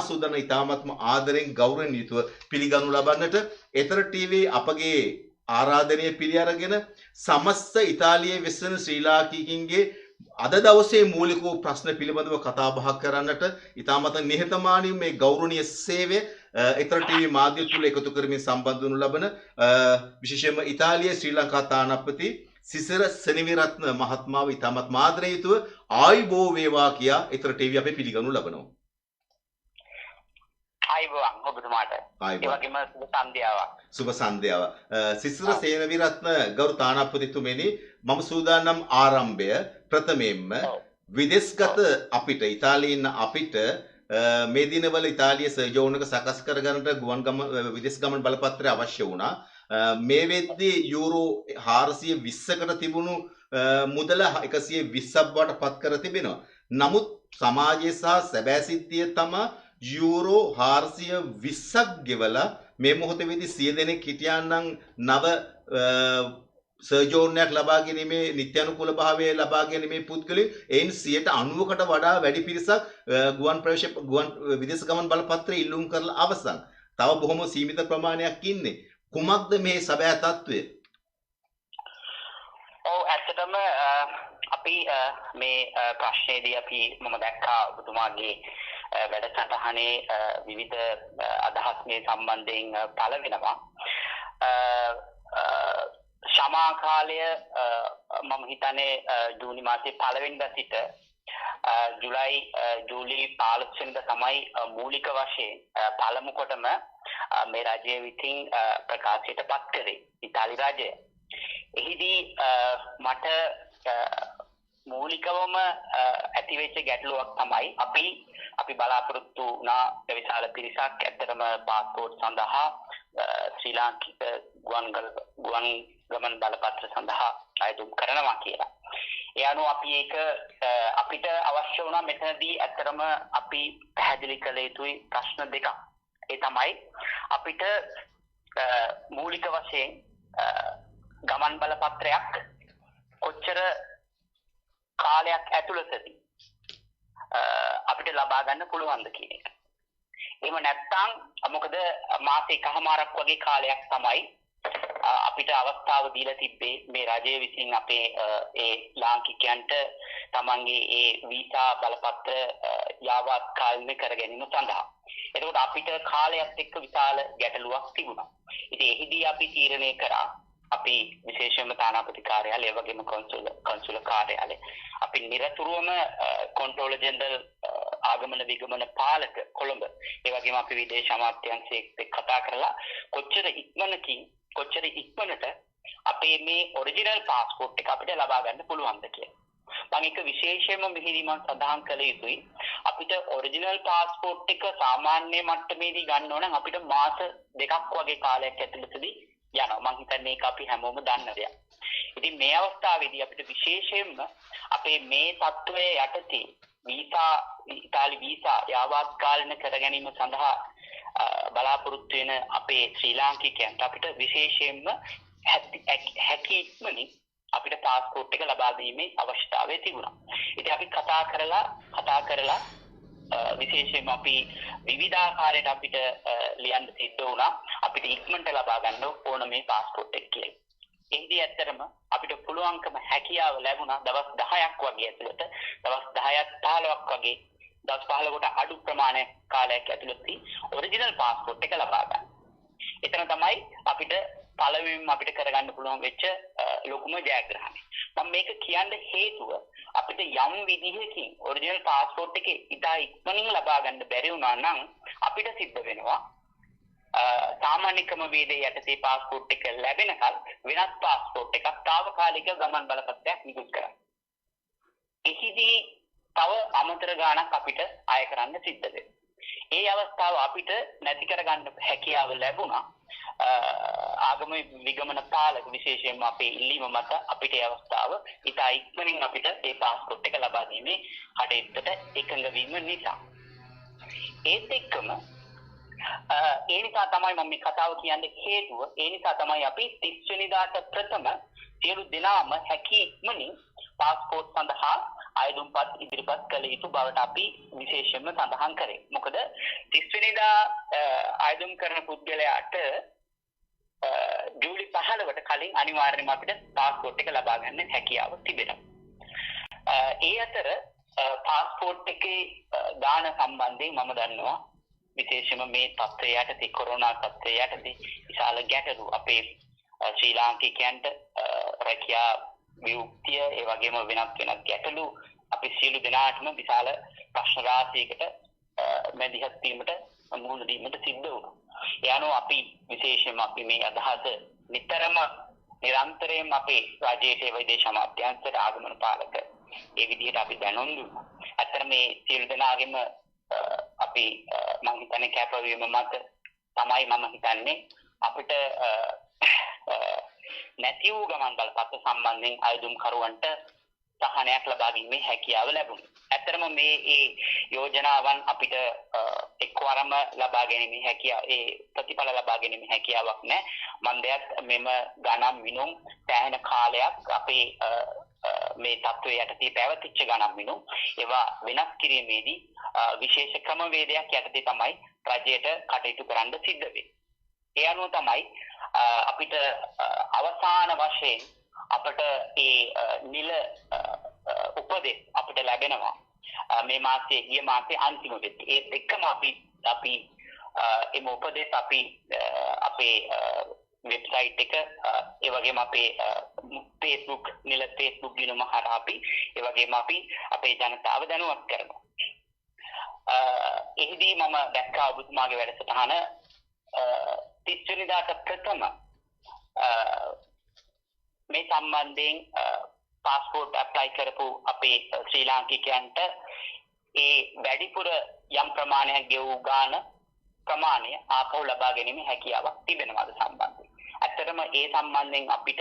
සූදානම් ඉතාමත්ම ආදරෙන් ගෞරවයෙන් යුතුව පිළිගනු ලබන්නට ඒතර ටීවී අපගේ ආරාධනය පිළි අරගෙන සමස්ත ඉතාලියේ වෙසෙන ශ්‍රී ලාංකිකයින්ගේ අද දවසේ මූලික වූ ප්‍රශ්න පිළිබඳව කතා බහ කරන්නට ඉතාමත් නිහතමානී මේ ගෞරවනීය සේවය ඒතර ටීවී මාධ්‍ය තුල එකතු කරමින් සම්බන්ධ වනු ලබන විශේෂයෙන්ම ඉතාලියේ ශ්‍රී ලංකා තානාපති සිසිර සෙනවිරත්න මහත්මාව ඉතාමත් ආදරයෙන් යුතුව ආයුබෝ වේවා කියා ඒතර ටීවී අපේ පිළිගනු ලබනවා. ආයුබෝවන් ඔබතුමාට. ඒ වගේම සුබ සන්ධ්‍යාවක්. සුබ සන්ධ්‍යාව. සිසිර සේනවිරත්න ගෞරව තානාපතිතුමනි මම සූදානම් ආරම්භය ප්‍රථමයෙන්ම විදේශගත අපිට ඉතාලියේ ඉන්න අපිට මේ දිනවල ඉතාලියේ සර්ජෝන් එක සකස් කරගන්නට විදේශ ගමන් බලපත්‍රය අවශ්‍ය වුණා. මේ වෙද්දී යූරෝ 420කට තිබුණු මුදල 120ක් බවට පත් කර තිබෙනවා. නමුත් සමාජයේ සහ සැබෑ සිද්ධිය තමයි යූරෝ 420ක් ගෙවලා මේ මොහොතේදී 100 දෙනෙක් හිටියානම් නව සර්ජෝන්යක් ලබා ගැනීමේ නිත්‍යානුකූල භාවය ලබා ගැනීමේ පුද්ගලයන් එයින් 90කට වඩා වැඩි පිරිසක් ගුවන් විදේශ ගමන් බලපත්‍රය ඉල්ලුම් කරලා අවසන්. තව බොහොම සීමිත ප්‍රමාණයක් ඉන්නේ. කුමක්ද මේ සැබෑ තත්ත්වය? ඔව් ඇත්තටම අපි මේ ප්‍රශ්නේදී අපි මම දැක්කා ඔබතුමාගේ වැඩසටහනේ විවිධ අදහස් මේ සම්බන්ධයෙන් පළ වෙනවා. ශමා කාලය මම හිතන්නේ ජූනි මාසයේ පළවෙනිදා සිට ජූලි 15 වෙනිදා තමයි මූලික වශයෙන් පළමු කොටම මේ රජය විසින් ප්‍රකාශයට පත් කරේ ඉතාලි රජය. එහිදී මට මූලිකවම ඇතිවෙච්ච ගැටලුවක් තමයි අපි බලාපොරොත්තු වුණා විශාල පිරිසක් ඇත්තටම පාස්පෝර්ට් සඳහා ශ්‍රී ලාංකික ගුවන් ගමන් බලපත්‍ර සඳහා අයදුම් කරනවා කියලා. ඒ අනුව අපි ඒක අපිට අවශ්‍ය වුණා මෙතනදී ඇත්තටම අපි පැහැදිලි කළ යුතුයි ප්‍රශ්න දෙකක්. ඒ තමයි අපිට මූලික වශයෙන් ගමන් බලපත්‍රයක් කොච්චර කාලයක් ඇතුළතදී අපිට ලබා ගන්න පුළුවන්ද කියන එක. එහෙම නැත්නම් මොකද මාස එකමාරක් වගේ කාලයක් තමයි අපිට අවස්ථාව දීලා තිබ්බේ මේ රජය විසින් අපේ ඒ ලාංකිකයන්ට තමන්ගේ ඒ වීසා බලපත්‍ර යාවත් කාලීන කර ගැනීම සඳහා. එතකොට අපිට කාලයත් එක්ක විශාල ගැටලුවක් තිබුණා. ඉතින් එහිදී අපි තීරණය කරා අපි විශේෂයෙන්ම තානාපති කාර්යාලය ඒ වගේම කොන්සුල කාර්යාලය අපි නිරතුරුවම කන්ට්‍රෝලර් ජෙනරල් ආගමන විගමන පාලක කොළඹ ඒ වගේම අපි විදේශ අමාත්‍යාංශයේ එක්ක කතා කරලා කොච්චර ඉක්මනට අපේ මේ ඔරිජිනල් පාස්පෝර්ට් එක අපිට ලබා ගන්න පුළුවන්ද කියලා. මම එක විශේෂයෙන්ම මෙහිදී මම සඳහන් කළ යුතුයි අපිට ඔරිජිනල් පාස්පෝර්ට් එක සාමාන්‍ය මට්ටමේදී ගන්න ඕන නම් අපිට මාස 2ක් වගේ කාලයක් ඇතුළතදී යනවා. මම හිතන්නේ ඒක අපි හැමෝම දන්න දෙයක්. ඉතින් මේ අවස්ථාවේදී අපිට විශේෂයෙන්ම අපේ මේ තත්ත්වයේ යටතේ ඉතාලි වීසා යාවත් කාලින කර ගැනීම සඳහා බලාපොරොත්තු වෙන අපේ ශ්‍රී ලාංකිකයන්ට අපිට විශේෂයෙන්ම හැකියික්මනින් අපිට පාස්පෝර්ට් එක ලබා දීමේ අවශ්‍යතාවය තිබුණා. ඉතින් අපි කතා කරලා විශේෂයෙන්ම අපි විවිධාකාරයට අපිට ලියන්න සිද්ධ වුණා අපිට ඉක්මනට ලබා ගන්න ඕන මේ පාස්පෝර්ට් එක කියලා. එහිදී ඇත්තටම අපිට පුළුවන්කම හැකියාව ලැබුණා දවස් 10ක් වගේ ඇතුළත දවස් 10ක් 15ක් වගේ දවස් 15කට අඩු ප්‍රමාණයක් කාලයක් ඇතුළතදී ඔරිජිනල් පාස්පෝර්ට් එක ලබා ගන්න. එතන තමයි අපිට පළවෙනිම අපිට කරගන්න පුළුවන් වෙච්ච ලොකුම ජයග්‍රහණය. මම මේක කියන්න හේතුව අපිට යම් විදිහකින් ඔරිජිනල් පාස්පෝර්ට් එක ඉතා ඉක්මනින් ලබා ගන්න බැරි වුණා නම් අපිට සිද්ධ වෙනවා සාමාන්‍ය ක්‍රම වේදයේ යටතේ පාස්පෝර්ට් එක ලැබෙනකල් වෙනත් පාස්පෝර්ට් එකක් తాවකාලික ගමන් බලපත්‍රයක් නිකුත් කරන්න. එහිදී තව අමතර ගාණක් අපිට අය කරන්න සිද්ධ වෙනවා. ඒ අවස්ථාව අපිට නැති කරගන්න හැකියාව ලැබුණා. ආගම විගමන පාලක විශේෂයෙන්ම අපේ ඉල්ලීම මත අපිට ඒ අවස්ථාව ඉතා ඉක්මනින් අපිට ඒ පාස්පෝර්ට් එක ලබා දීමේ කටයුත්තට එකඟ වීම නිසා. ඒත් එක්කම ඒ නිසා තමයි මම මේ කතාව කියන්නේ හේතුව. ඒ නිසා තමයි අපි 30 වෙනිදාට ප්‍රථම සියලු දෙනාම හැකි ඉක්මනින් පාස්පෝර්ට් සඳහා ආයුධම්පත් ඉදිරිපත් කළ යුතු බවට අපි විශේෂයෙන්ම සඳහන් කරේ. මොකද 30 වෙනිදා ආයුධම් කරන පුද්ගලයාට ජූලි 15ට කලින් අනිවාර්යයෙන්ම අපිට පාස්පෝර්ට් එක ලබා ගන්න හැකියාව තිබෙනවා. ඒ අතර පාස්පෝර්ට් එකේ දාන සම්බන්ධයෙන් මම දන්නවා විශේෂයෙන්ම මේ තත්ත්වය යටතේ කොරෝනා තත්ත්වය යටතේ විශාල ගැටලු අපේ ශ්‍රී ලාංකිකයන්ට රැකියා විමුක්තිය ඒ වගේම වෙනත් ගැටලු අපි සියලු දෙනාටම විශාල ප්‍රශ්න රාශියකට මැදිහත් වීමට මුහුණ දීමට සිද්ධ වුණා. ඒ අනුව අපි විශේෂයෙන්ම අපි මේ අදහස නිතරම නිරන්තරයෙන්ම අපේ රාජ්‍යයේ විදේශ අමාත්‍යාංශයට ආගමන පාලක ඒ විදිහට අපි දැනුම් දුන්නා. ඇත්තට මේ සියලු දෙනාගෙම අපි මම හිතන්නේ කැපවීම මත තමයි මම හිතන්නේ අපිට නැති වූ ගමන් බලපත්‍ර සම්බන්ධයෙන් ආයුධම් කරුවන්ට සහනයක් ලබා ගැනීමේ හැකියාව ලැබුණා. ඇත්තටම මේ යෝජනාවන් අපිට එක්වරම ලබා ගැනීමේ හැකියාව ඒ ප්‍රතිඵල ලබා ගැනීමේ හැකියාවක් නැහැ. මම දැත් මෙම ගණන් විනුම් සෑහෙන කාලයක් අපේ මේ තත්ත්වයේ යටතේ පැවතිච්ච ගණන් විනුම් ඒවා වෙනස් කිරීමේදී විශේෂ ක්‍රමවේදයක් යටතේ තමයි රජයට කටයුතු කරන්න සිද්ධ වෙන්නේ. ඒ අනුව තමයි අපිට අවසාන වශයෙන් අපිට ඒ නිල උපදෙස් අපිට ලැබෙනවා මේ මාසයේ ගිය මාසයේ අන්තිම වෙද්දී ඒ එක්කම අපි එම උපදෙස් අපි අපේ වෙබ්සයිට් එක ඒ වගේම අපේ Facebook නිල Facebook ගිණුම හරහා අපි ඒ වගේම අපි අපේ ජනතාව දැනුවත් කරනවා. එහිදී මම දැක්කා ඔබතුමාගේ වැඩසටහන 30 වෙනිදාට ප්‍රථම මේ සම්බන්ධයෙන් පාස්පෝර්ට් ඇප්ලයි කරපු අපේ ශ්‍රී ලාංකිකයන්ට ඒ වැඩිපුර යම් ප්‍රමාණයක් ගෙවූ ගාන ප්‍රමාණය ආපහු ලබා ගැනීම හැකියාවක් තිබෙනවාද සම්බන්ධයෙන්. ඇත්තටම ඒ සම්බන්ධයෙන් අපිට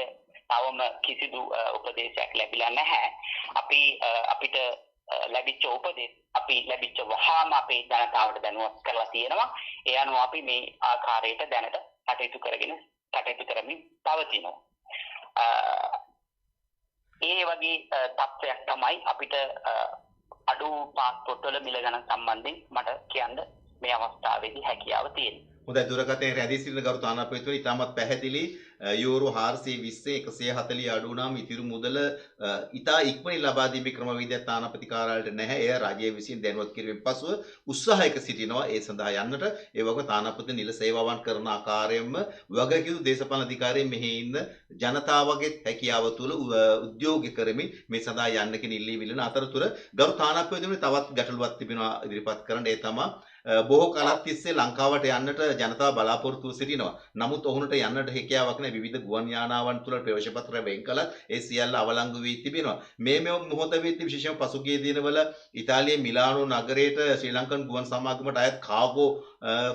තවම කිසිදු උපදේශයක් ලැබිලා නැහැ. අපිට ලැබිච්ච උපදෙස් අපි ලැබිච්ච වහාම අපේ ජනතාවට දැනුවත් කරලා තියෙනවා. ඒ අනුව අපි මේ ආකාරයට දැනට කටයුතු කරමින් පවතිනවා. ඒ වගේ තත්ත්වයක් තමයි අපිට අඩු පාස්පෝර්ට් වල මිල ගණන් සම්බන්ධයෙන් මට කියන්න මේ අවස්ථාවේදී හැකියාව තියෙනවා. හොඳයි දුරකථනයේ රැඳී සිටින ගරු තානාපතිතුමනි ඉතාමත් පැහැදිලි යූරෝ 420 140 අඩු වුණාම ඉතිරි මුදල ඉතා ඉක්මනින් ලබා දීමේ ක්‍රමවේදයක් තානාපති කාර්යාලයට නැහැ. එය රජය විසින් දැනුවත් කිරීමෙන් පසුව උත්සාහයක සිටිනවා ඒ සඳහා යන්නට. ඒ වගේම තානාපති නිල සේවාවන් කරන ආකාරයෙන්ම වගකීම් දේශපාලන අධිකාරියෙන් මෙහි ඉන්න ජනතාවගේ හැකියාව තුළ උද්‍යෝග කරමින් මේ සඳහා යන්න කියන ඉල්ලීම ඉල්ලන අතරතුර ගරු තානාපතිතුමනි තවත් ගැටලුවක් තිබෙනවා ඉදිරිපත් කරන්න. ඒ තමයි බොහෝ කාලක් තිස්සේ ලංකාවට යන්නට ජනතාව බලාපොරොත්තු සිටිනවා. නමුත් ඔවුන්ට යන්නට හැකියාවක් නැහැ. විවිධ ගුවන් යානාවන් තුළ ප්‍රවේශ පත්‍ර වෙන් කළත් ඒ සියල්ල අවලංගු වී තිබෙනවා. මේ මොහොත වෙද්දී විශේෂයෙන් පසුගිය දිනවල ඉතාලියේ මිලානෝ නගරයට ශ්‍රී ලංකන් ගුවන් සමාගමට අයත් කාගෝ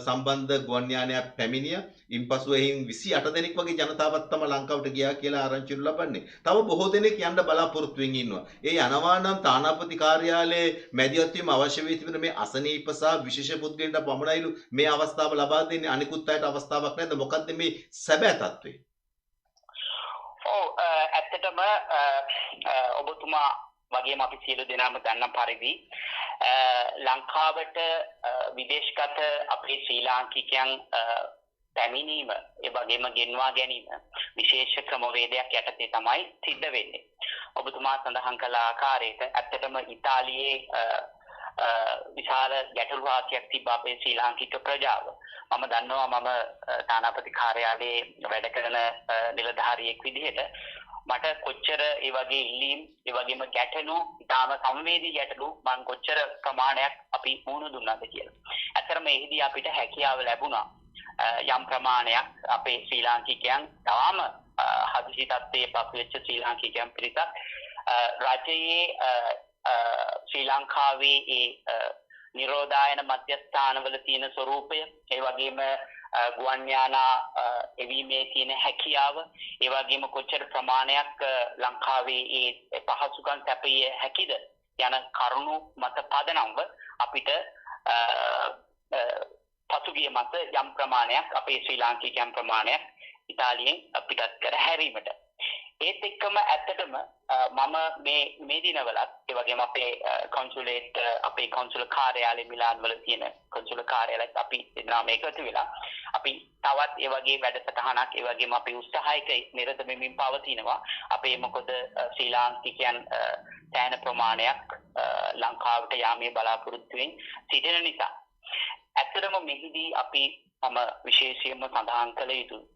සම්බන්ධ ගුවන් යානයක් පැමිණිය. ඉන්පසු එයින් 28 දෙනෙක් වගේ ජනතාවක් තම ලංකාවට ගියා කියලා ආරංචිලු ලබන්නේ. තව බොහෝ දෙනෙක් යන්න බලාපොරොත්තු වෙමින් ඉන්නවා. ඒ යනවා නම් තානාපති කාර්යාලයේ මැදිහත් වීම අවශ්‍ය වී තිබෙන මේ අසනීප සහ විශේෂ පුද්ගලයන්ට පමණයිලු මේ අවස්ථාව ලබා දෙන්නේ. අනිකුත් අයට අවස්ථාවක් නැද්ද? මොකක්ද මේ සැබෑ තත්ත්වය? ඇත්තටම ඔබතුමා වගේම අපි සියලු දෙනාම දන්න පරිදි ලංකාවට විදේශගත අපේ ශ්‍රී ලාංකිකයන් පැමිණීම ඒ වගේම ගෙන්වා ගැනීම විශේෂ ක්‍රමවේදයක් යටතේ තමයි සිද්ධ වෙන්නේ. ඔබතුමා සඳහන් කළ ආකාරයට ඇත්තටම ඉතාලියේ විශාල ගැටලු රාශියක් තිබ්බ අපේ ශ්‍රී ලාංකික ප්‍රජාව. මම දන්නවා මම තානාපති කාර්යාලයේ වැඩ කරන නිලධාරියෙක් විදිහට මට කොච්චර ඒ වගේ ඉල්ලීම් ඒ වගේම ගැටලු ඉතාම සංවේදී ගැටලු මම කොච්චර ප්‍රමාණයක් අපි වුණ දුන්නාද කියලා. ඇත්තටම එහිදී අපිට හැකියාව ලැබුණා යම් ප්‍රමාණයක් අපේ ශ්‍රී ලාංකිකයන් තාම හදිසි තත්ත්වයේ පසුවෙච්ච ශ්‍රී ලාංකිකයන් පිරිසක් රජයේ ශ්‍රී ලංකාවේ ඒ නිරෝධායන මධ්‍යස්ථානවල තියෙන ස්වરૂපය ඒ වගේම ගුවන් යානා එවීමේ තියෙන හැකියාව ඒ වගේම කොච්චර ප්‍රමාණයක් ලංකාවේ ඒ පහසුකම් සැපිය හැකිද යන කරුණු මත පදනම්ව අපිට පසුගිය මාස යම් ප්‍රමාණයක් අපේ ශ්‍රී ලාංකිකයන් ප්‍රමාණයක් ඉතාලියෙන් පිටත් කර හැරීමට ඒත් එක්කම ඇත්තටම මම මේ දිනවලත් ඒ වගේම අපේ කොන්සුලේට් අපේ කොන්සුල කාර්යාලය මිලාන් වල තියෙන කොන්සුල කාර්යාලයත් අපි දෙනාම එකතු වෙලා අපි තවත් ඒ වගේ වැඩසටහනක් ඒ වගේම අපි උත්සාහයක නිරත වෙමින් පවතිනවා. අපේ මොකද ශ්‍රී ලාංකිකයන් සෑහෙන ප්‍රමාණයක් ලංකාවට යාමේ බලාපොරොත්තුවෙන් සිටින නිසා ඇත්තටම මෙහිදී අපි මම විශේෂයෙන්ම සඳහන් කළ යුතුයි.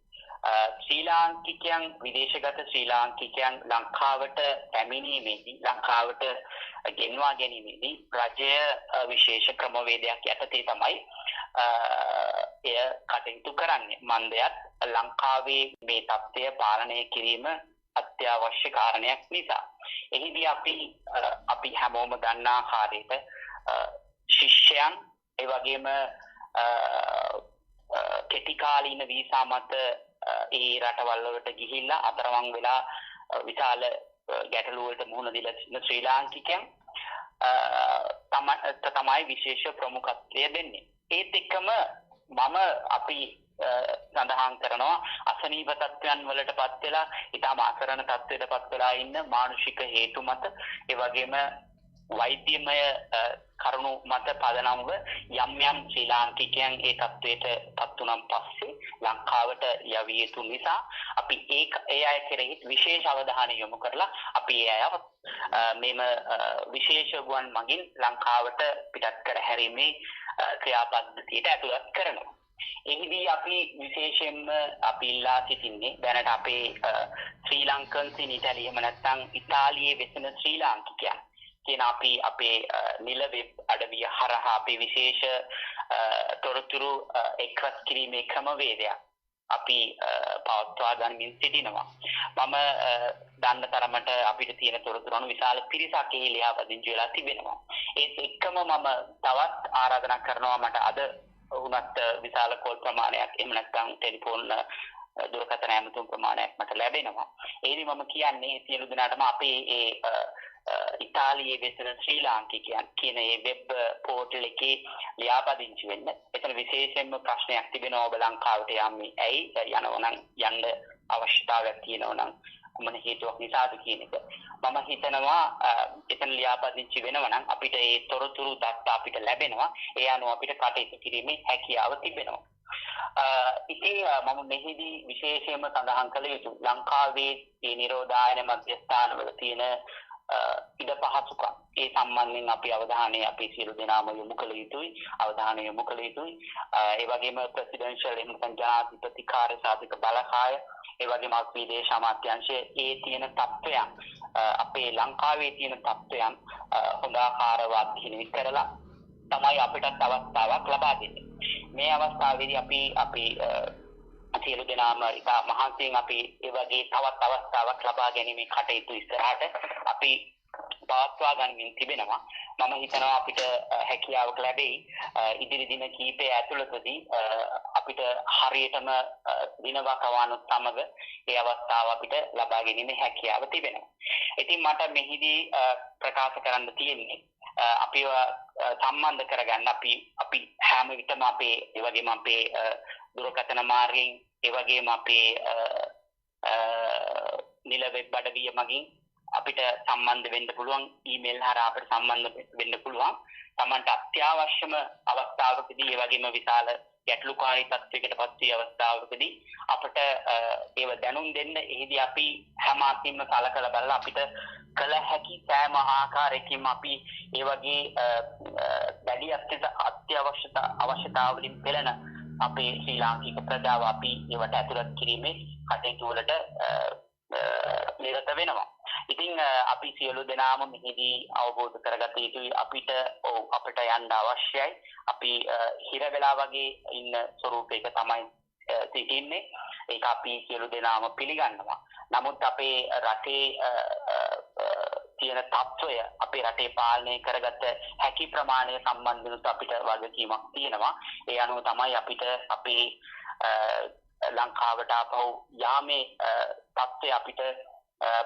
ශ්‍රී ලාංකිකයන් විදේශගත ශ්‍රී ලාංකිකයන් ලංකාවට පැමිණීමේදී ලංකාවට ගෙන්වා ගැනීමේදී රජය විශේෂ ක්‍රමවේදයක් යටතේ තමයි එය කටයුතු කරන්නේ. මන්දයත් ලංකාවේ මේ තත්ත්වය පාලනය කිරීම අත්‍යවශ්‍ය කාරණයක් නිසා. එහිදී අපි හැමෝම දන්නා ආකාරයට ශිෂ්‍යයන් ඒ වගේම කෙටි කාලීන වීසා මත ඒ රටවල් වලට ගිහිල්ලා අතරමං වෙලා විශාල ගැටලු වලට මුහුණ දීලා සිටින ශ්‍රී ලාංකිකයන් තමයි විශේෂ ප්‍රමුඛත්වය දෙන්නේ. ඒත් එක්කම අපි සඳහන් කරනවා අසනීප තත්ත්වයන් වලටපත් වෙලා ඊටම අසරණ තත්ත්වයටපත් වෙලා ඉන්න මානසික හේතු මත ඒ වගේම වෛද්‍යමය කරුණු මත පදනම්ව යම් ශ්‍රී ලාංකිකයන් ඒ තත්ත්වයටපත් වුණාන් පස්සේ ලංකාවට යවිය යුතු නිසා අපි ඒ අය කෙරෙහි විශේෂ අවධානය යොමු කරලා අපි ඒ අයව මෙම විශේෂ ගුවන් මගින් ලංකාවට පිටත් කර හැරීමේ ක්‍රියාපද්ධතියට ඇතුළත් කරනවා. එහිදී අපි විශේෂයෙන්ම අපි ඉල්ලා සිටින්නේ දැනට අපේ ශ්‍රී ලංකන්ස් ඉන් ඉතාලි එහෙම නැත්නම් ඉතාලියේ වෙසෙන ශ්‍රී ලාංකිකයන් කියන අපේ නිල වෙබ් අඩවිය හරහා අපි විශේෂ තොරතුරු එක්රස් කිරීමේ ක්‍රමවේදයක් අපි පවත්වා ගනිමින් සිටිනවා. මම දන්න තරමට අපිට තියෙන තොරතුරු අනුව විශාල පිරිසක් එහි ලියාපදිංචි වෙලා තිබෙනවා. ඒත් එක්කම මම තවත් ආරාධනා කරනවා මට අද වුණත් විශාල කෝල් ප්‍රමාණයක් එහෙම නැත්නම් ටෙලිෆෝන් දුරකථන ඇමතුම් ප්‍රමාණයක් මට ලැබෙනවා. ඒනි මම කියන්නේ සියලු දෙනාටම අපේ ඉතාලියේ වෙසෙන ශ්‍රී ලාංකිකයන් කියන මේ වෙබ් පෝර්ටල් එකේ ලියාපදිංචි වෙන්න. එතන විශේෂයෙන්ම ප්‍රශ්නයක් තිබෙනවා ඔබ ලංකාවට යන්නේ ඇයි යනවා නම් යන්න අවශ්‍යතාවයක් තියෙනවා නම් මොන හේතුවක් නිසාද කියන එක. මම හිතනවා එතන ලියාපදිංචි වෙනවා නම් අපිට ඒ තොරතුරු දත්ත අපිට ලැබෙනවා. ඒ අනුව අපිට කටයුතු කිරීමේ හැකියාව තිබෙනවා. ඉතින් මම මෙහිදී විශේෂයෙන්ම සඳහන් කළ යුතු ලංකාවේ මේ නිරෝධායන මධ්‍යස්ථානවල තියෙන ඉඩ පහසුකම් ඒ සම්බන්ධයෙන් අපි අවධානය අපි සියලු දෙනාම යොමු කළ යුතුයි. අවධානය යොමු කළ යුතුයි. ඒ වගේම ප්‍රෙසිඩෙන්ෂල් එහෙම නැත්නම් ජනාධිපති කාර්ය සාධක බලකාය ඒ වගේම විදේශ අමාත්‍යාංශයේ ඒ තියෙන තත්ත්වයන් අපේ ලංකාවේ තියෙන තත්ත්වයන් හොඳ ආකාරව අධ්‍යයනය කරලා තමයි අපිටත් අවස්ථාවක් ලබා දෙන්නේ. මේ අවස්ථාවේදී අපි සියලු දෙනාම ඉතා මහන්සියෙන් අපි ඒ වගේ තවත් අවස්ථාවක් ලබා ගැනීමේ කටයුතු ඉස්සරහට අපි පවත්වා ගනිමින් තිබෙනවා. මම හිතනවා අපිට හැකියාවක් ලැබෙයි ඉදිරි දින කිහිපය ඇතුළතදී අපිට හරියටම දිනවකවානුත් සමග ඒ අවස්ථාව අපිට ලබා ගැනීමේ හැකියාව තිබෙනවා. ඉතින් මට මෙහිදී ප්‍රකාශ කරන්න තියෙන්නේ අපිව සම්බන්ධ කරගන්න අපි හැම විටම අපේ ඒ වගේම අපේ දුරකථන මාර්ගයෙන් ඒ වගේම අපේ නිල වෙබ් අඩවිය මගින් අපිට සම්බන්ධ වෙන්න පුළුවන්. ඊමේල් හරහා අපිට සම්බන්ධ වෙන්න පුළුවන්. Tamanට අත්‍යවශ්‍යම අවස්ථාවකදී ඒ වගේම විශාල ගැටලුකාරී තත්ත්වයකට පත් වී අවස්ථාවකදී අපිට ඒව දැනුම් දෙන්න. එහිදී අපි හැම අතින්ම සලකලා බලලා අපිට කළ හැකි සෑම ආකාරයකින් අපි ඒ වගේ වැඩි අවශ්‍යතාවලින් පෙළෙන අපේ ශ්‍රී ලාංකික ප්‍රජාව අපි ඒවට ඇතුළත් කිරීමේ කටයුතු වලට නිරත වෙනවා. ඉතින් අපි සියලු දෙනාම මෙහිදී අවබෝධ කරගත යුතුයි අපිට යන්න අවශ්‍යයි. අපි හිර වෙලා වගේ ඉන්න ස්වරූපයක තමයි සිටින්නේ. ඒක අපි සියලු දෙනාම පිළිගන්නවා. නමුත් අපේ රටේ තියෙන තත්ත්වය අපේ රටේ පාලනය කරගත හැකි ප්‍රමාණය සම්බන්ධව අපිට වගකීමක් තියෙනවා. ඒ අනුව තමයි අපිට අපේ ලංකාවට ආපහු යාමේ තත්ත්වය අපිට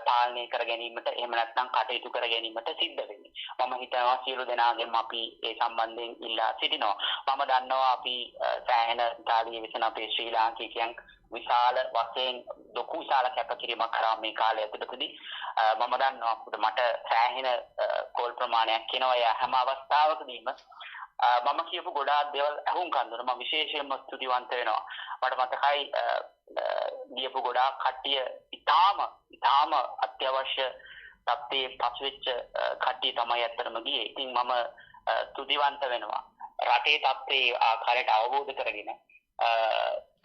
පාලනය කර ගැනීමට එහෙම නැත්නම් කටයුතු කර ගැනීමට සිද්ධ වෙන්නේ. මම හිතනවා සියලු දෙනාගෙන් අපි ඒ සම්බන්ධයෙන් ඉල්ලා සිටිනවා. මම දන්නවා අපි සෑහෙන ඉතාලියේ විසින් අපේ ශ්‍රී ලාංකිකයන් විශාල වශයෙන් ලොකු විශාල කැපකිරීමක් කරා මේ කාලය ඇතුළතදී. මම දන්නවා මට සෑහෙන කෝල් ප්‍රමාණයක් එනවා හැම අවස්ථාවකදීම මම කියපු ගොඩාක් දේවල් අහුම්කම් දුන්නා. මම විශේෂයෙන්ම ස්තුතිවන්ත වෙනවා. මට මතකයි ගියපු ගොඩාක් කට්ටිය ඉතාම අත්‍යවශ්‍ය තත්ත්වයේ පසුවෙච්ච කට්ටිය තමයි ඇත්තටම ගියේ. ඉතින් මම ස්තුතිවන්ත වෙනවා. රටේ තත්ත්වයේ ආකාරයට අවබෝධ කරගෙන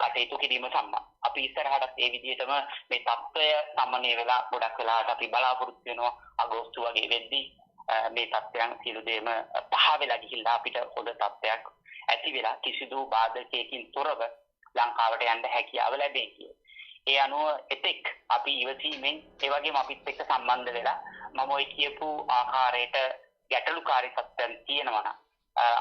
කටයුතු කිරීම සම්බන්ධ. අපි ඉස්සරහට ඒ විදිහටම මේ තත්ත්වය සමනය වෙලා ගොඩක් වෙලාවට අපි බලාපොරොත්තු වෙනවා අගෝස්තු වගේ වෙද්දී මේ තත්ත්වයන් සියලු දේම පහ වෙලා ගිහිල්ලා අපිට හොඳ තත්ත්වයක් ඇති වෙලා කිසිදු බාධකයකින් තොරව ලංකාවට යන්න හැකියාව ලැබේ කියලා. ඒ අනුව එතෙක් අපි ඉවසීමෙන් ඒ වගේම අපිත් එක්ක සම්බන්ධ වෙලා මම ඔය කියපු ආකාරයට ගැටලුකාරී තත්ත්වයන් තියෙනවා නම්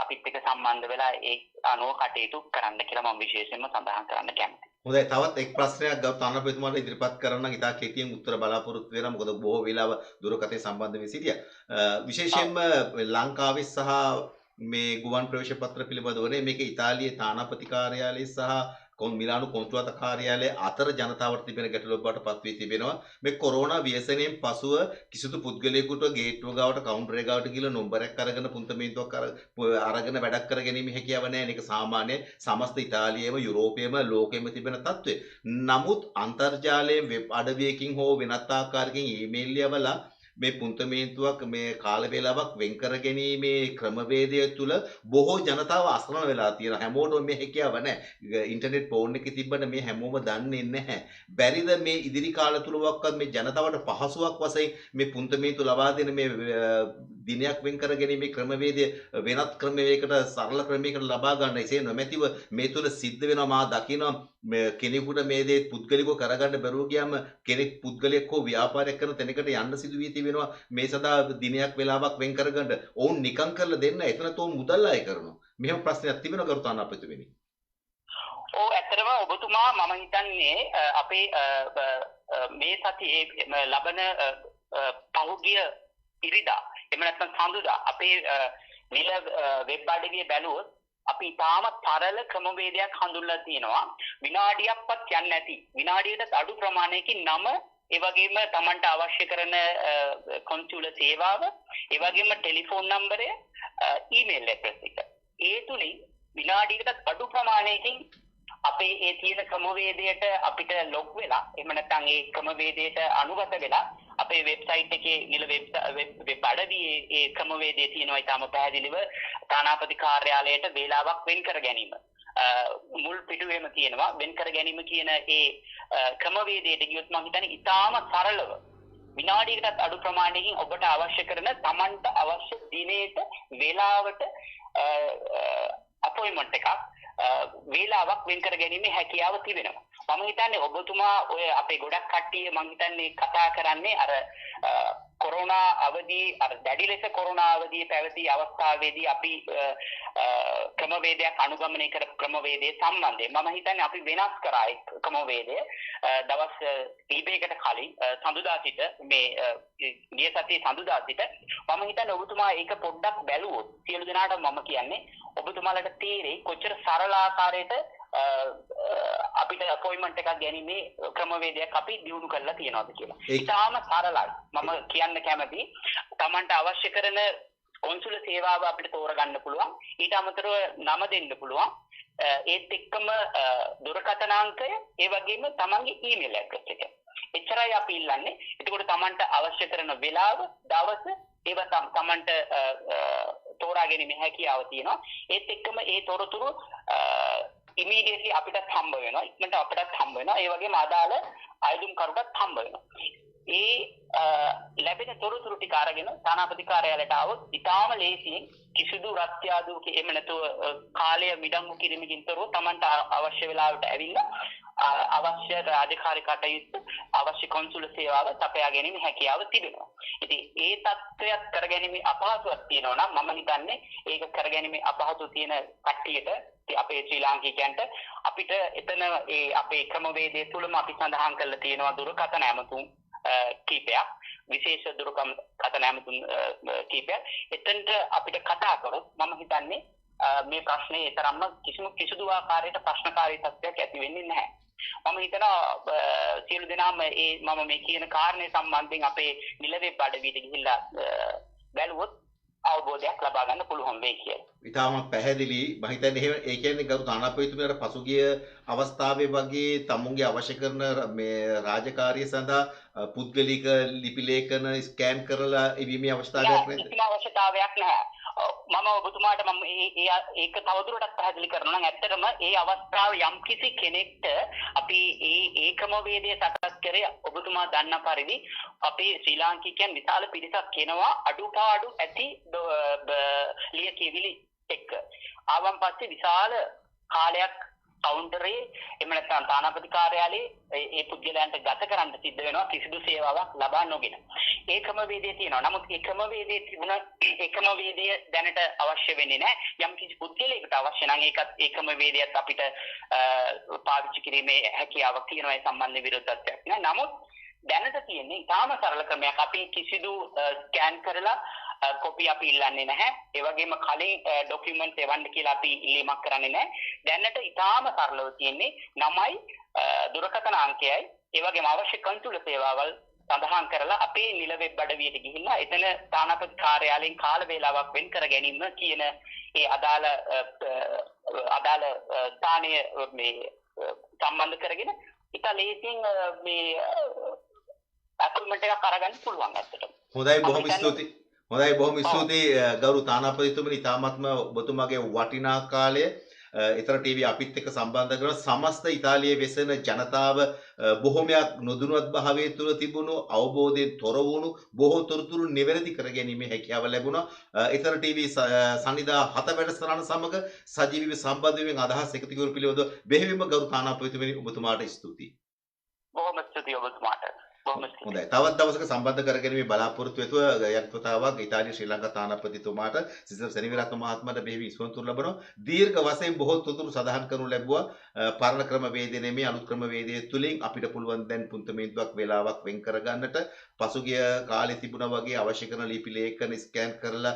අපිත් එක්ක සම්බන්ධ වෙලා ඒ අනුව කටයුතු කරන්න කියලා මම විශේෂයෙන්ම සඳහන් කරන්න කැමතියි. හොඳයි, තවත් එක් ප්‍රශ්නයක් ගෞතම අනපතිතුමාට ඉදිරිපත් කරන්න ඉතා කෙටියෙන් උත්තර බලාපොරොත්තු වෙනවා. මොකද බොහෝ වෙලාව දුරකථනයේ සම්බන්ධ වෙ සිටියා. විශේෂයෙන්ම ලංකාවේ සහ මේ ගුවන් ප්‍රවේශ පත්‍ර පිළිබඳව මේක ඉතාලියේ තානාපති කාර්යාලය සහ මිලානු කොන්සුලාත කාර්යාලය අතර ජනතාවට තිබෙන ගැටලුවක් බවට පත් වී තිබෙනවා. මේ කොරෝනා ව්‍යසනයෙන් පසුව කිසිදු පුද්ගලයෙකුට ගේට්ටුව ගාවට කවුන්ටර් ගාවට ගිහලා නම්බරයක් අරගෙන පුන්තමේන්තුවක් අරගෙන වැඩක් කරගැනීමේ හැකියාව නැහැ. මේක සාමාන්‍ය සමස්ත ඉතාලියේම යුරෝපයේම ලෝකෙම තිබෙන තත්ත්වය. නමුත් අන්තර්ජාලයෙන් වෙබ් අඩවියකින් හෝ වෙනත් ආකාරයකින් ඊමේල් යවලා මේ පුන්තමේන්තුවක් මේ කාල වේලාවක් වෙන් කර ගැනීමේ ක්‍රමවේදය තුළ බොහෝ ජනතාව අසරණ වෙලා තියෙනවා. හැමෝටම මේ හැකියාව නැහැ. ඉන්ටර්නෙට් ෆෝන් එකේ තිබ්බට මේ හැමෝම දන්නේ නැහැ. බැරිද මේ ඉදිරි කාල තුලවත් මේ ජනතාවට පහසුවක් වශයෙන් මේ පුන්තමේන්තු ලබා දෙන මේ දිනයක් වෙන් කර ගැනීමේ ක්‍රමවේදය වෙනත් ක්‍රමයකට සරල ක්‍රමයකට ලබා ගන්න. එසේ නොමැතිව මේ තුල සිද්ධ වෙනවා මා දකිනවා කෙනෙකුට මේ දේ පුද්ගලිකව කරගන්න බැරුව ගියාම කෙනෙක් පුද්ගලයෙක් හෝ ව්‍යාපාරයක් කරන තැනකට යන්න සිදු වී තිබෙනවා. මේ සඳහා දිනයක් වෙලාවක් වෙන් කරගන්න ඕන් නිකන් කරලා දෙන්න එතන තෝ මුදල් අය කරනවා. මෙහෙම ප්‍රශ්නයක් තිබෙනවා ගරුතන අපිටුවෙනි. ඔව් ඇත්තටම ඔබතුමා මම හිතන්නේ අපේ මේ සතියේ ලබන පහුගිය ඉරිදා එහෙම නැත්නම් සඳුදා අපේ නිල වෙබ් අඩවිය බැලුවොත් අපි තාමත් සරල ක්‍රමවේදයක් හඳුන්වලා තියෙනවා. විනාඩියක්වත් යන්නේ නැති විනාඩියකට අඩු ප්‍රමාණයකින් නම ඒ වගේම Tamanට අවශ්‍ය කරන කොන්සුල සේවාව ඒ වගේම ටෙලිෆෝන් නම්බරය ඊමේල් ඇඩ්‍රස් එක ඒ තුලින් විනාඩියකට අඩු ප්‍රමාණයකින් අපේ ඒ තියෙන ක්‍රමවේදයට අපිට ලොග් වෙලා එහෙම නැත්නම් ඒ ක්‍රමවේදයට අනුගත වෙලා අපේ වෙබ්සයිට් එකේ නිල වෙබ් අඩවියේ ඒ ක්‍රමවේදයේ තියෙනවා ඊටම පැහැදිලිව තානාපති කාර්යාලයට වේලාවක් වෙන් කර ගැනීම මුල් පිටුවේම තියෙනවා වෙන් කර ගැනීම කියන ඒ ක්‍රමවේදයට ගියොත් මම හිතන්නේ ඊටම සරලව විනාඩියකට අඩු ප්‍රමාණයකින් ඔබට අවශ්‍ය කරන Tamanට අවශ්‍ය දිනේට වේලාවට අපොයින්ට්මන්ට් එකක් වේලාවක් වෙන් කර ගැනීමේ හැකියාව තිබෙනවා. මම හිතන්නේ ඔබතුමා ඔය අපේ ගොඩක් කට්ටිය මම හිතන්නේ කතා කරන්නේ අර කොරෝනා අවදී අර දැඩි ලෙස කොරෝනා අවදී පැවති අවස්ථාවේදී අපි ක්‍රමවේදයක් අනුගමනය කර ක්‍රමවේදයේ සම්බන්ධයෙන් මම හිතන්නේ අපි වෙනස් කරා ඒ ක්‍රමවේදය දවස් කීපයකට කලින් සඳුදා සිට මේ ගිය සතියේ සඳුදා සිට මම හිතන්නේ ඔබතුමා ඒක පොඩ්ඩක් බැලුවොත් සියලු දෙනාට මම කියන්නේ ඔබතුමාලට තේරෙයි කොච්චර සරල ආකාරයට අපිට අපොයින්ට්මන්ට් එකක් ගැනීමේ ක්‍රමවේදයක් අපි දියුණු කරලා තියෙනවාද කියලා. ඉතාලම සරලයි. මම කියන්න කැමති Tamanට අවශ්‍ය කරන කොන්සුල සේවාව අපිට තෝරගන්න පුළුවන්. ඊට අමතරව නම දෙන්න පුළුවන්. ඒත් එක්කම දුරකථන අංකය ඒ වගේම Tamanගේ ඊමේල් ඇඩ්‍රස් එක. එච්චරයි අපි ඉල්ලන්නේ. එතකොට Tamanට අවශ්‍ය කරන වෙලාව, දවස ඒව Tamanට තෝරා ගැනීමේ හැකියාව තියෙනවා. ඒත් එක්කම ඒ තොරතුරු immediately අපිට හම්බ වෙනවා. ඉක්මනට අපිටත් හම්බ වෙනවා. ඒ වගේම අදාළ ආයුධම් කරුටත් හම්බ වෙනවා. ඒ ලැබෙන තොරතුරු ටික අරගෙන තානාපති කාර්යාලයට આવොත් ඉතාම ලේසියෙන් කිසිදු රත්යාදුක එහෙම නැතුව කාලය මිඩංගු කිරීමකින් තොරව Tamanට අවශ්‍ය වෙලාවට ඇවිල්ලා අවශ්‍ය රාජකාරී කටයුතු අවශ්‍ය කොන්සුල සේවාව සපයා ගැනීම හැකියාව තිබෙනවා. ඉතින් ඒ තත්ත්වයක් කරගැනීමේ අපහසුතාවක් තියෙනවා නම් මම හිතන්නේ ඒක කරගැනීමේ අපහසු තියෙන කට්ටියට අපේ ශ්‍රී ලාංකිකයන්ට අපිට එතන ඒ අපේ ක්‍රමවේදයේ තුලම අපි සඳහන් කරලා තියෙනවා දුරකථන ඇමතුම් කීපයක් විශේෂ දුරකථන ඇමතුම් කීපයක් එතනට අපිට කතා කරොත් මම හිතන්නේ මේ ප්‍රශ්නේ තරම්ම කිසිදු ආකාරයකට ප්‍රශ්නකාරී තත්ත්වයක් ඇති වෙන්නේ නැහැ. මම හිතනවා සියලු දෙනාම මම මේ කියන කාරණේ සම්බන්ධයෙන් අපේ නිලවේබ් අඩවියට ගිහිල්ලා බැලුවොත් අවබෝධයක් ලබා ගන්න පුළුවන් වෙයි කියලා. ඉතාම පැහැදිලි. මම හිතන්නේ එහෙම ඒ කියන්නේ ගරු තානාපතිතුමීට පසුගිය අවස්ථාවේ වගේ තමුන්ගේ අවශ්‍ය කරන මේ රාජකාරිය සඳහා පුද්ගලික ලිපි ලේඛන ස්කෑන් කරලා ඉවීමේ අවස්ථාවක් නේද? කිසිම අවශ්‍යතාවයක් නැහැ. මම ඔබතුමාට මම ඒක තවදුරටත් පැහැදිලි කරනවා නම් ඇත්තටම ඒ අවස්ථාව යම් කිසි කෙනෙක්ට අපි ඒ ක්‍රමවේදය සකස් කරේ ඔබතුමා දන්න පරිදි අපේ ශ්‍රී ලාංකිකයන් විශාල පිරිසක් කෙනවා අඩුපාඩු ඇති ලියකියවිලි එක්ක. ආවන් පස්සේ විශාල කාලයක් කවුන්ටරේ එහෙම නැත්නම් තානාපති කාර්යාලයේ ඒ පුද්ගලයන්ට ගත කරන්න සිද්ධ වෙනවා කිසිදු සේවාවක් ලබා නොගෙන. ඒ ක්‍රමවේදය තියෙනවා. නමුත් ඒ ක්‍රමවේදයේ තිබුණ ඒ ක්‍රමවේදය දැනට අවශ්‍ය වෙන්නේ නැහැ. යම් කිසි පුද්ගලයෙකුට අවශ්‍ය නම් ඒකත් ඒ ක්‍රමවේදයත් අපිට පාවිච්චි කිරීමේ හැකියාවක් තියෙනවා. ඒ සම්බන්ධ විරෝධතාවයක් නෑ. නමුත් දැනට තියෙන්නේ ඉතාම සරල ක්‍රමයක්. අපි කිසිදු ස්කෑන් කරලා කොපි අපි ඉල්ලන්නේ නැහැ. ඒ වගේම කලින් ડોකියුමන්ට් එවන්න කියලා අපි ඉල්ලීමක් කරන්නේ නැහැ. දැනට ඉතාම සරලව තියෙන්නේ නමයි දුරකථන අංකයයි ඒ වගේම අවශ්‍ය කන්සුල සේවාවල් සඳහන් කරලා අපේ නිල වෙබ් අඩවියට ගිහිල්ලා එතන තානාපති කාර්යාලයෙන් කාල වේලාවක් වෙන් කර ගැනීම කියන ඒ අදාළ ස්ථානය මේ සම්බන්ධ කරගෙන ඉතා ලේසියෙන් මේ අපොයින්ට්මන්ට් එකක් අරගන්න පුළුවන් ඇත්තටම. හොඳයි බොහොම ස්තුතියි. හොඳයි බොහොම ස්තුතියි ගරු තානාපතිතුමනි. ඉතාමත්ම ඔබතුමාගේ වටිනා කාලය ඊතර ටීවී අපිත් එක්ක සම්බන්ධ කරන සමස්ත ඉතාලියේ වෙසෙන ජනතාව බොහොමයක් නොදුනුවත් භාවයේ තුල තිබුණු අවබෝධයෙන් තොර වුණු බොහෝ තොරතුරු නිවැරදි කර ගැනීමේ හැකියාව ලැබුණා. ඊතර ටීවී සනිදා 7 වැඩසටහන සමග සජීවීව සම්බන්ධ වෙමින් අදහස් එකතු කිරීම පිළිබඳව බෙහෙවින්ම ගරු තානාපතිතුමනි ඔබතුමාට ස්තුතියි. බොහොම ස්තුතියි ඔබතුමාට. හොඳයි. තවත් දවසක සම්බන්ධ කරගැනීමේ බලාපොරොත්තු වෙතුව යක්පතාවක් ඉතාලිය ශ්‍රී ලංකා තානාපතිතුමාට සිසර් සෙනවිරත්න මහත්මයාට බෙහෙවි ඉස්මතුරු ලැබෙනවා. දීර්ඝ වශයෙන් බොහෝ තොරතුරු සඳහන් කරනු ලැබුවා. පරණ ක්‍රම වේදේ නෙමේ අලුත් ක්‍රම වේදයේ තුලින් අපිට පුළුවන් දැන් පුන්තමේන්තුවක් වේලාවක් වෙන් කරගන්නට පසුගිය කාලේ තිබුණා වගේ අවශ්‍ය කරන ලිපි ලේඛන ස්කෑන් කරලා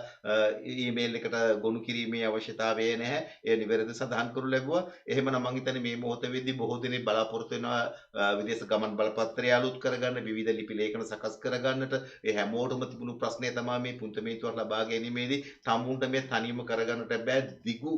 ඊමේල් එකට ගොනු කිරීමේ අවශ්‍යතාවය නැහැ. ඒ නිවැරදිව සඳහන් කරනු ලැබුවා. එහෙමනම් මම හිතන්නේ මේ මොහොතේදී බොහෝ දෙනෙක් බලාපොරොත්තු වෙනවා විදේශ ගමන් බලපත්‍රය අලුත් කරගන්න විවිධ ලිපි ලේඛන සකස් කරගන්නට. ඒ හැමෝටම තිබුණු ප්‍රශ්නය තමයි මේ පුන්තමේන්තුවක් ලබා ගැනීමේදී තමුන්ට මේ තනියම කරගන්නට බෑ. දිගු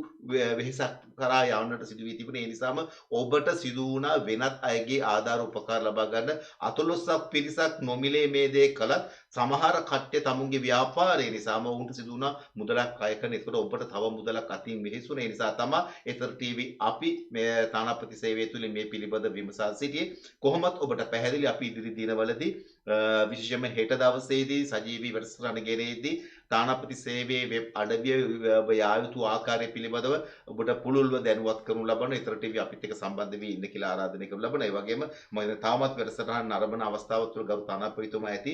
වෙහෙසක් කරා යවන්නට සිදු වී තිබුණේ. ඒ නිසාම ඔබට සිදු වුණා වෙනත් අයගේ ආධාර උපකාර ලබා ගන්න 14ක් පිරිසක් නොමිලේ මේ දේ කළත් සමහර කට්ටිය තමුන්ගේ ව්‍යාපාරය නිසාම උන්ට සිදු වුණා මුදලක් අය කරන. ඒකට ඔබට තව මුදලක් අතින් වෙහෙසුනේ. ඒ නිසා තමයි ඊතර ටීවී අපි මේ තානාපති සේවය තුලින් මේ පිළිබඳ විමසා සිටියේ. කොහොමත් ඔබට පැහැදිලි අපි ඉදිරි දිනවලදී විශේෂයෙන්ම හෙට දවසේදී සජීවී වැඩසටහන ගෙනේදී තානාපති සේවයේ වෙබ් අඩවිය යා යුතු ආකාරය පිළිබඳව ඔබට පුළුල්ව දැනුවත් කරනු ලබන ඊතර ටීවී අපිත් එක්ක සම්බන්ධ වී ඉන්න කියලා ආරාධනය කරනු ලබන. ඒ වගේම මම තාමත් වැඩසටහන නරඹන අවස්ථාව තුළ ගරු තානාපතිතුමා ඇති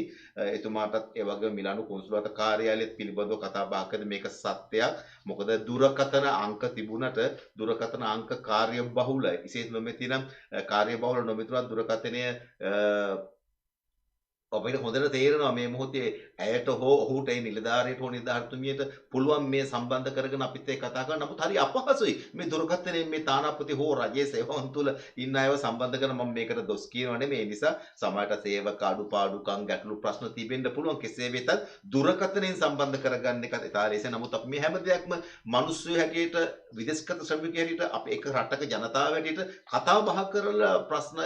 එතුමාටත් ඒ වගේම මිලානු කොන්සුලාත කාර්යාලයත් පිළිබඳව කතා බහ කරන මේක සත්‍යයක්. මොකද දුරකථන අංක තිබුණට දුරකථන අංක කාර්ය බහුලයි. විශේෂ නොමැති නම් කාර්ය බහුල නොමැතුණත් දුරකථනය අපිට හොඳට තේරෙනවා මේ මොහොතේ ඇයට හෝ ඔහුට ඒ නිලධාරියට හෝ නිලධාරිතුමියට පුළුවන් මේ සම්බන්ධ කරගෙන අපිත් එක්ක කතා කරන්න. නමුත් හරි අපහසුයි මේ දුරකථනයෙන් මේ තානාපති හෝ රජයේ සේවවන් තුල ඉන්න අයව සම්බන්ධ කරන මම මේකට දොස් කියනව නෙමෙයි. නිසා සමහරට සේවක අඩුපාඩුකම් ගැටලු ප්‍රශ්න තිබෙන්න පුළුවන්. කෙසේ වෙතත් දුරකථනයෙන් සම්බන්ධ කරගන්න එකත් ඉතාලියේ. නමුත් අපි මේ හැම දෙයක්ම මිනිස්සු හැටියට විදේශගත ශ්‍රමිකයෝ හැටියට අපි එක රටක ජනතාව හැටියට කතා බහ කරලා ප්‍රශ්න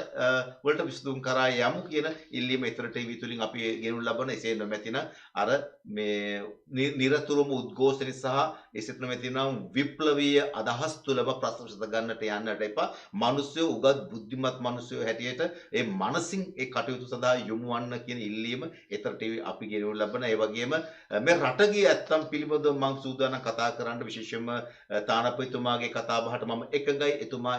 වලට විසඳුම් කරා යමු කියන ඉල්ලීම ඊතර ටීවී තුලින් අපි ගෙනු ලබන. එසේ නොමැතිනම් අර මේ නිරතුරුවම උද්ඝෝෂණ සහ එසේත් නොමැතිනම් විප්ලවීය අදහස් තුලම ප්‍රශ්න විසඳ ගන්නට යන්නට එපා. මිනිස්සු උගත් බුද්ධිමත් මිනිස්සු හැටියට ඒ මනසින් ඒ කටයුතු සඳහා යොමු වන්න කියන ඉල්ලීම ඊතර ටීවී අපි ගෙනු ලබන. ඒ වගේම මේ රටගේ ඇත්තම් පිළිබඳව මම සූදානම් කතා කරන්න විශේෂයෙන්ම තානාපතිතුමාගේ කතා බහට මම එකඟයි.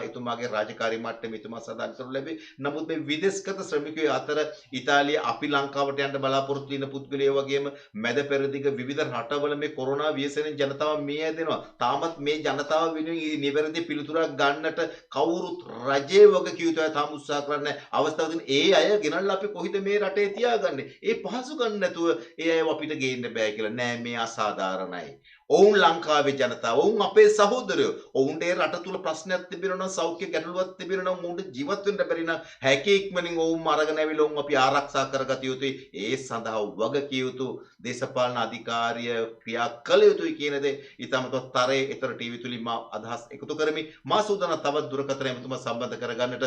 එතුමාගේ රාජකාරී මට්ටමේ එතුමා සඳහන් කරනු ලැබේ. නමුත් මේ විදේශගත ශ්‍රමිකයෝ අතර ඉතාලිය අපි අපි ලංකාවට යන්න බලාපොරොත්තු වෙන පුද්ගලයෝ වගේම මැද පෙරදිග විවිධ රටවල මේ කොරෝනා ව්‍යසනයෙන් ජනතාව මේ ඇදෙනවා. තාමත් මේ ජනතාව වෙනුවෙන් නිවැරදි පිළිතුරක් ගන්නට කවුරුත් රජයේ වගකීතුය තාම උත්සාහ කරන්නේ. අවස්ථාව තියෙන ඒ අය ගෙනල්ලා අපි කොහෙද මේ රටේ තියාගන්නේ? ඒ පහසුකම් නැතුව ඒ අය අපිට ගේන්න බෑ කියලා. නෑ මේ අසාධාරණයි. ඔවුන් ලංකාවේ ජනතාව ඔවුන් අපේ සහෝදරයෝ. ඔවුන්ට ඒ රට තුල ප්‍රශ්නයක් තිබෙනවා නම් සෞඛ්‍ය ගැටලුවක් තිබෙනවා නම් ඔවුන්ට ජීවත් වෙන්න බැරි නම් හැකි ඉක්මනින් ඔවුන් අරගෙන ඇවිල්ලා ඔවුන් අපි ආරක්ෂා කරගත යුතුයි. ඒ සඳහා වගකිය යුතු දේශපාලන අධිකාරිය ක්‍රියා කළ යුතුයි කියන දේ ඊටමතව තරයේ ඊතර ටීවී තුලින් මා අදහස් එකතු කරමි. මා සූදානම් තවත් දුරකථන එතුමා සම්බන්ධ කරගන්නට